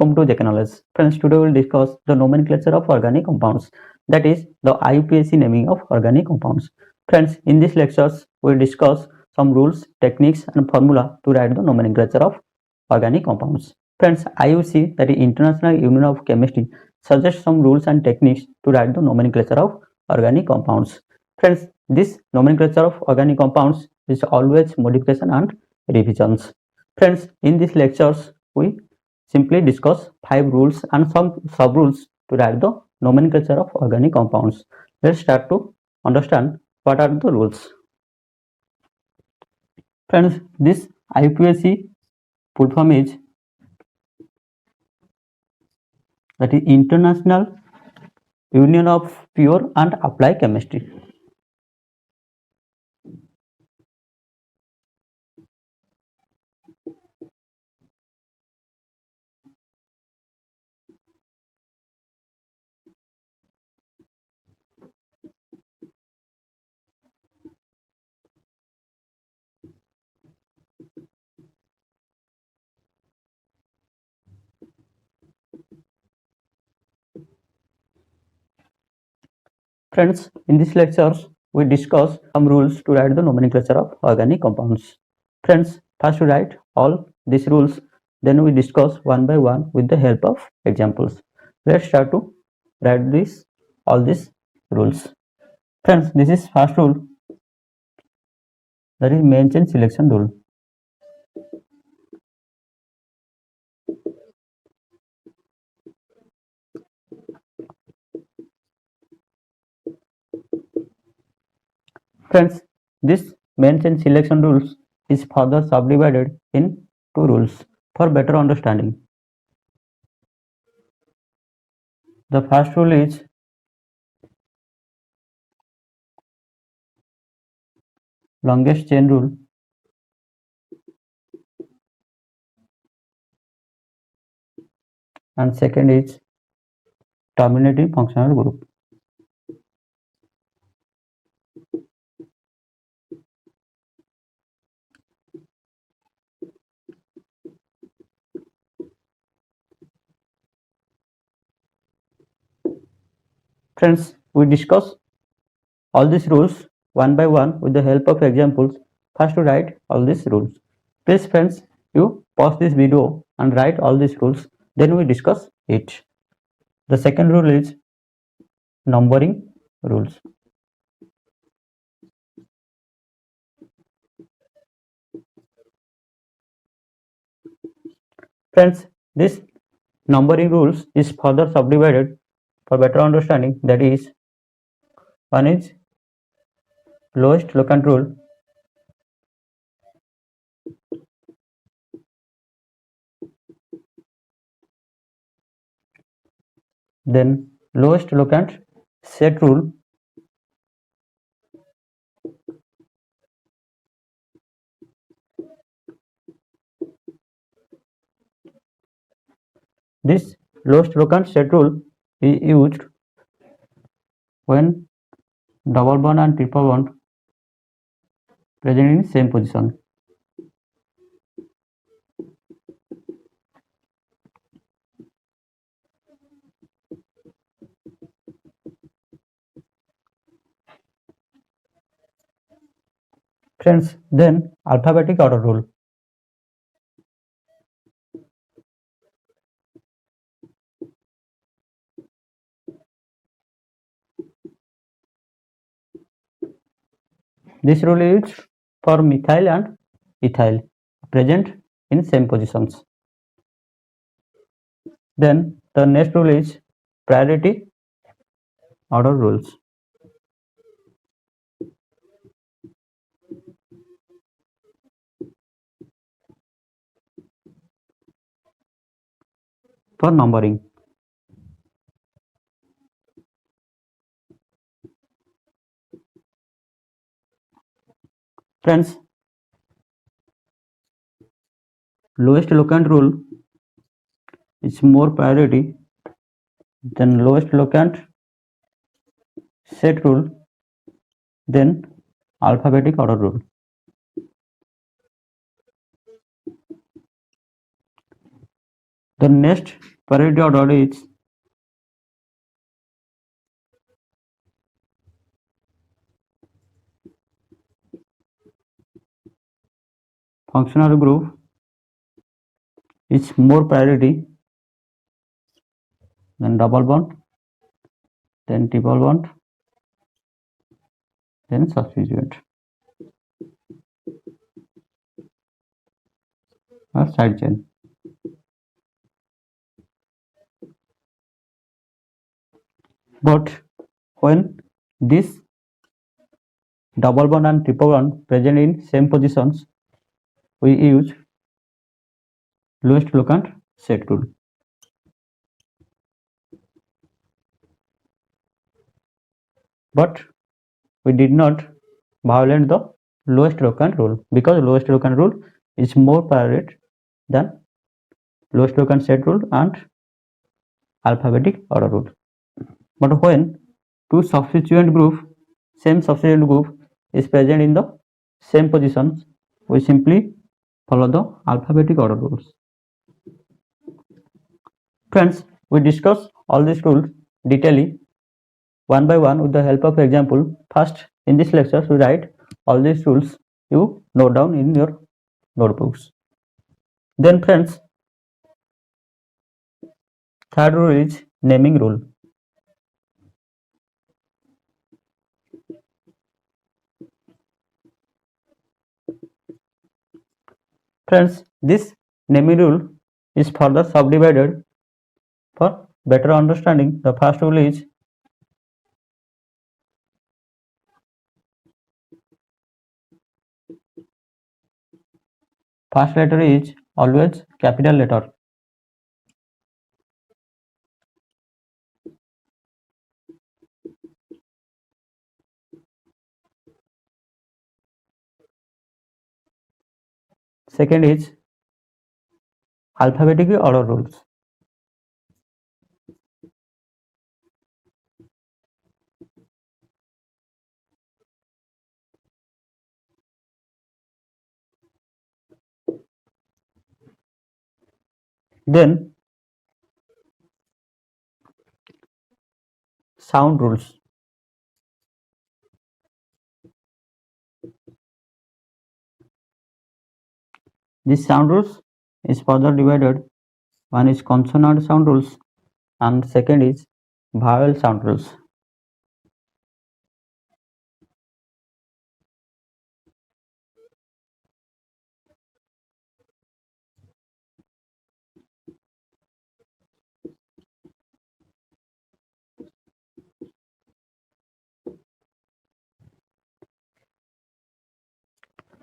welcome to JK Knowledge. Friends, today we will discuss the nomenclature of organic compounds, that is the IUPAC naming of organic compounds. Friends, in these lectures we will discuss some rules, techniques and formula to write the nomenclature of organic compounds. Friends, IUC, that is International Union of Chemistry, suggests some rules and techniques to write the nomenclature of organic compounds. Friends, this nomenclature of organic compounds is always modification and revisions. Friends, in these lectures we simply discuss 5 rules and some sub-rules to write the nomenclature of organic compounds. Let's start to understand what are the rules. Friends, this IUPAC full form is, that is International Union of Pure and Applied Chemistry. Friends, in these lectures, we discuss some rules to write the nomenclature of organic compounds. Friends, first we write all these rules, then we discuss one by one with the help of examples. Let's start to write all these rules. Friends, this is first rule, that is main chain selection rule. Friends, this main chain selection rules is further subdivided in 2 rules for better understanding. The first rule is longest chain rule, and second is terminating functional group. Friends, we discuss all these rules one by one with the help of examples. First, to write all these rules. Please, friends, you pause this video and write all these rules, then we discuss it. The second rule is numbering rules. Friends, this numbering rules is further subdivided for better understanding. That is, one is lowest locant rule, then lowest locant set rule, this lowest locant set rule is used when double bond and triple bond present in same position. Friends, then alphabetic order rule. This rule is used for methyl and ethyl present in same positions. Then the next rule is priority order rules. For numbering. Friends, lowest locant rule is more priority than lowest locant set rule, then alphabetic order rule. The next priority order is functional group is more priority than double bond, then triple bond, then substituent or side chain. But when this double bond and triple bond present in same positions, we use lowest locant set rule. But we did not violate the lowest locant rule because lowest locant rule is more priority than lowest locant set rule and alphabetic order rule. But when two substituent group, same substituent group is present in the same positions, we simply follow the alphabetic order rules. Friends, we discuss all these rules detailedly one by one with the help of example. First, in this lecture, we write all these rules you note down in your notebooks. Then friends, third rule is naming rule. Friends, this naming rule is further subdivided for better understanding. The first rule is first letter is always capital letter. Second is alphabetic order rules. Then sound rules. This sound rules is further divided. One is consonant sound rules and second is vowel sound rules.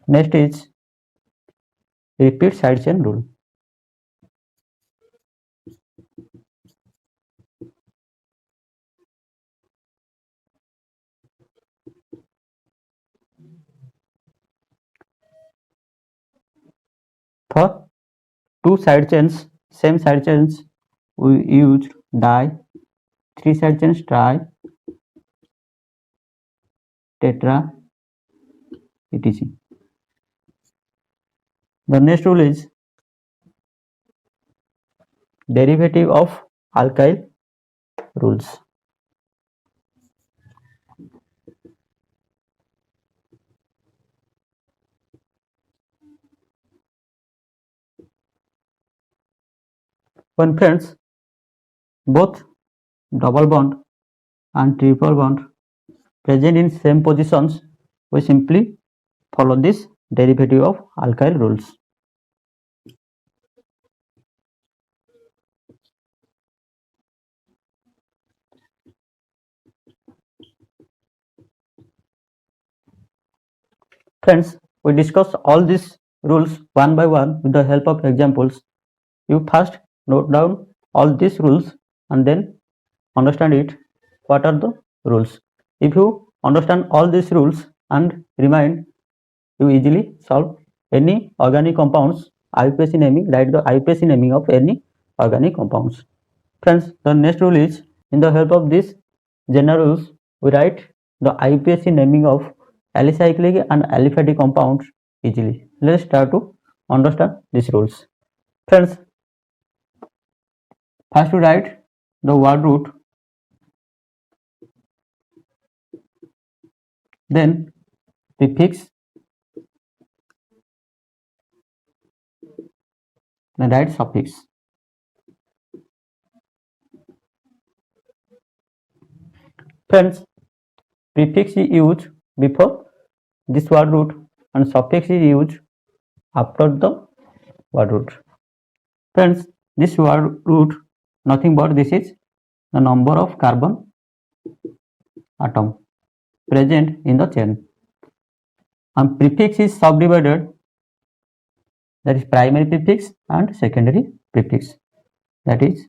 Next is repeat side chain rule. For two side chains, same side chains, we use di, three side chains tri, tetra, etc. The next rule is derivative of alkyl rules. When friends, both double bond and triple bond present in same positions, we simply follow this derivative of alkyl rules. Friends, we discuss all these rules one by one with the help of examples. You first note down all these rules and then understand it. What are the rules? If you understand all these rules and remind, you easily solve any organic compounds IUPAC naming, write the IUPAC naming of any organic compounds. Friends, the next rule is in the help of these general rules, we write the IUPAC naming of alicyclic and aliphatic compounds easily. Let's start to understand these rules. Friends, First we write the word root, then prefix, then write suffix. Friends, prefix is used before this word root and suffix is used after the word root. Friends, this word root nothing but this is the number of carbon atom present in the chain, and prefix is subdivided, that is primary prefix and secondary prefix, that is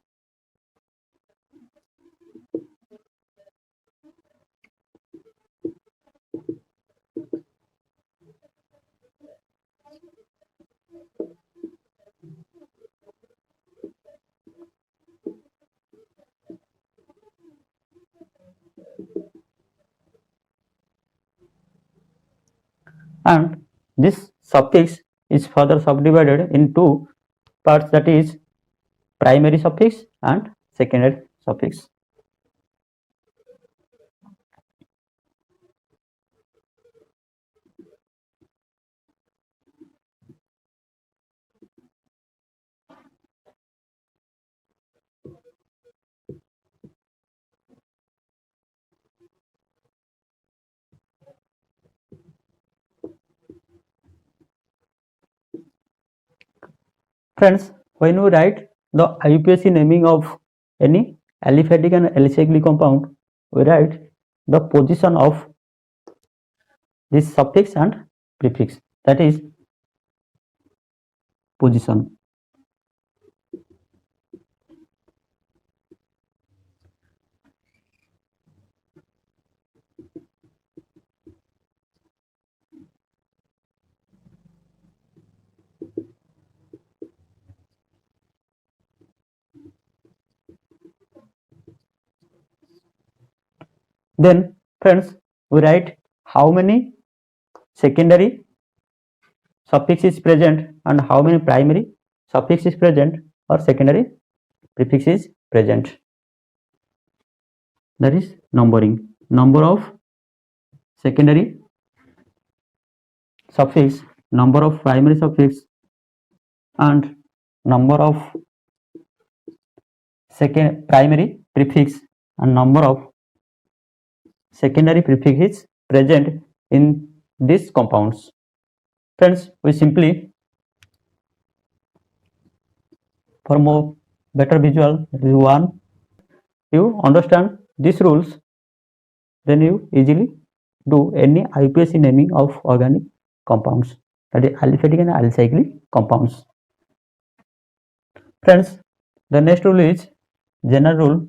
and this suffix is further subdivided in two parts, that is primary suffix and secondary suffix. Friends, when we write the IUPAC naming of any aliphatic and alicyclic compound, we write the position of this suffix and prefix, that is position. Then friends, we write how many secondary suffix is present and how many primary suffix is present or secondary prefix is present, that is numbering. Number of secondary suffix, number of primary suffix, and number of primary prefix and number of secondary prefix is present in these compounds. Friends, we simply, for more better visual, that is one, you understand these rules, then you easily do any IUPAC naming of organic compounds, that is aliphatic and alicyclic compounds. Friends, the next rule is general rule.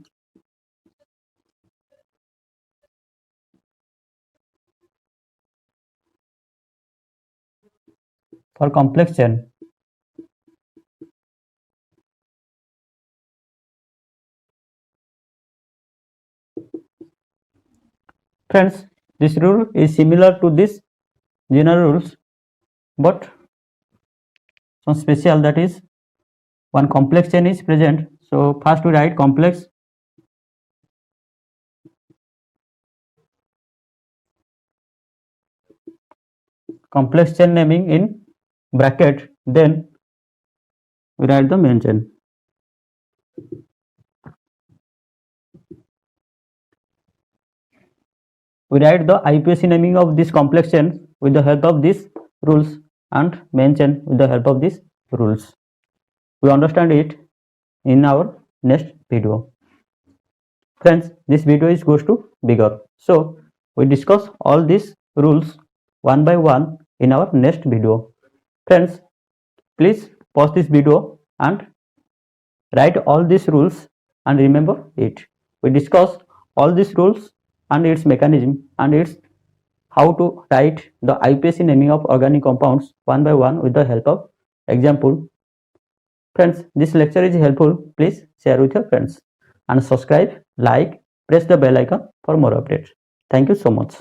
For complex chain, friends, this rule is similar to this general rules, but some special, that is one complex chain is present. So first we write complex chain naming in bracket, then we write the main chain. We write the IUPAC naming of this complex chain with the help of these rules and main chain with the help of these rules. We understand it in our next video. Friends, this video is goes to bigger, so we discuss all these rules one by one in our next video. Friends, please pause this video and write all these rules and remember it. We discuss all these rules and its mechanism and its how to write the IUPAC naming of organic compounds one by one with the help of example. Friends, this lecture is helpful. Please share with your friends and subscribe, like, press the bell icon for more updates. Thank you so much.